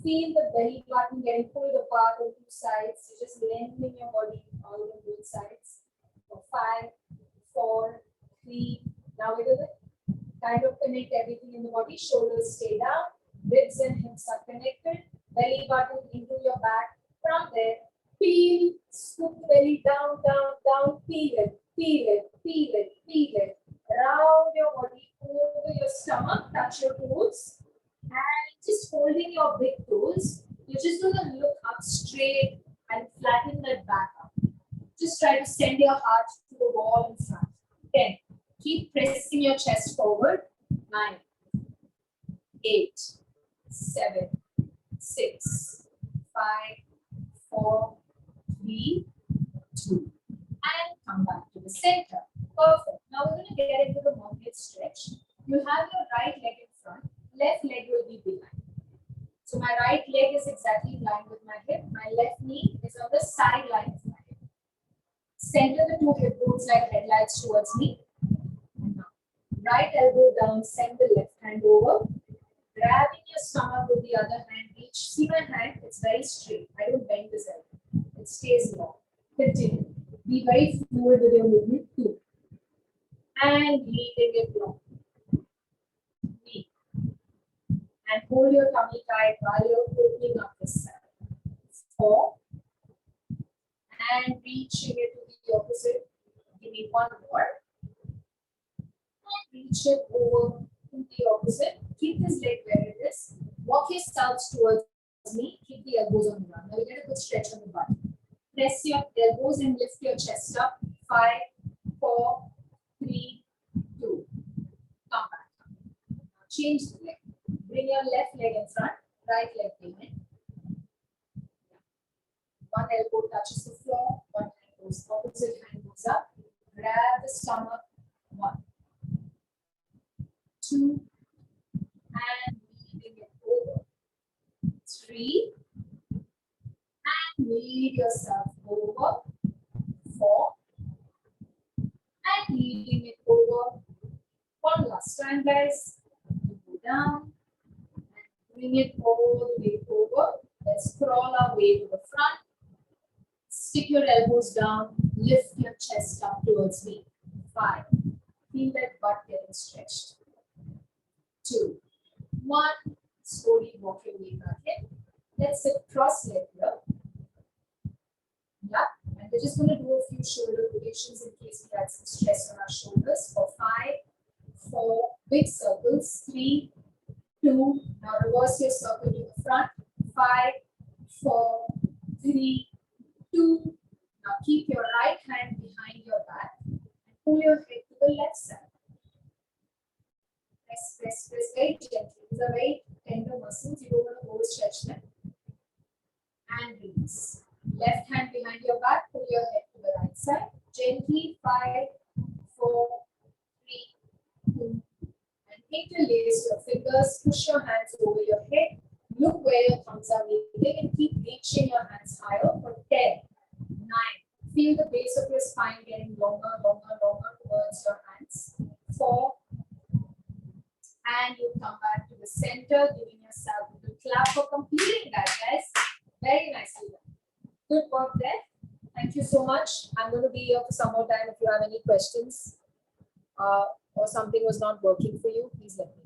Speaker 1: Feel the belly button getting pulled apart on 2 sides. You're just lengthening your body out on both sides. For 5, 4, 3. Now we're going to kind of connect everything in the body. Shoulders stay down. Ribs and hips are connected. Belly button into your back. From there, peel, scoop the belly down, down, down. Peel it, peel it, peel it, peel it. Round your body over your stomach. Touch your toes. And just holding your big toes, you're just going to look up straight and flatten that back up. Just try to send your heart to the wall in front. 10. Keep pressing your chest forward. 9, 8, 7, 6, 5, 4, 3, 2. And come back to the center. Perfect. Now we're going to get into the mermaid stretch. You have your right leg in front. Left leg will be behind. So my right leg is exactly in line with my hip. My left knee is on the side line of my hip. Center the 2 hip bones like headlights towards me. Now, right elbow down, send the left hand over. Grabbing your stomach with the other hand. Reach. See my hand? It's very straight. I don't bend this elbow. It stays long. Continue. Be very fluid with your movement. 2. And leading it long. And hold your tummy tight while you're opening up this side. 4. And reaching it to the opposite. Give me 1 more. And reach it over to the opposite. Keep this leg where it is. Walk your stance towards me. Keep the elbows on the ground. Now we get a good stretch on the butt. Press your elbows and lift your chest up. 5, 4, 3, 2. Come back. Now change the leg. Bring your left leg in front, right leg behind. 1 elbow touches the floor, 1 hand goes opposite, hand goes up. Grab the stomach. 1, 2, and leading it over. 3, and lead yourself over. 4, and leading it over. 1 last time, guys. Go down. Bring it all the way over. Let's crawl our way to the front. Stick your elbows down. Lift your chest up towards me. 5. Feel that butt getting stretched. 2, 1. Slowly walk your way back in. Let's sit cross-legged here. Yeah. And we're just going to do a few shoulder rotations in case we had some stress on our shoulders. For 5, 4, big circles. 3, 2. Now reverse your circle to the front. 5, 4, 3, 2. Now keep your right hand behind your back and pull your head to the left side. Press, press, press very gently. These are very tender muscles. You don't want to overstretch them. And release. Left hand behind your back. Pull your head to the right side. Gently, 5, 4, 3, 2, and interlace your fingers. Push your hands over your head. Look where your thumbs are moving and keep reaching your hands higher for 10, 9. Feel the base of your spine getting longer, longer, longer towards your hands. 4. And you come back to the center, giving yourself a good clap for completing that, guys. Very nicely done. Good work there. Thank you so much. I'm going to be here for some more time. If you have any questions or something was not working for you, please let me know.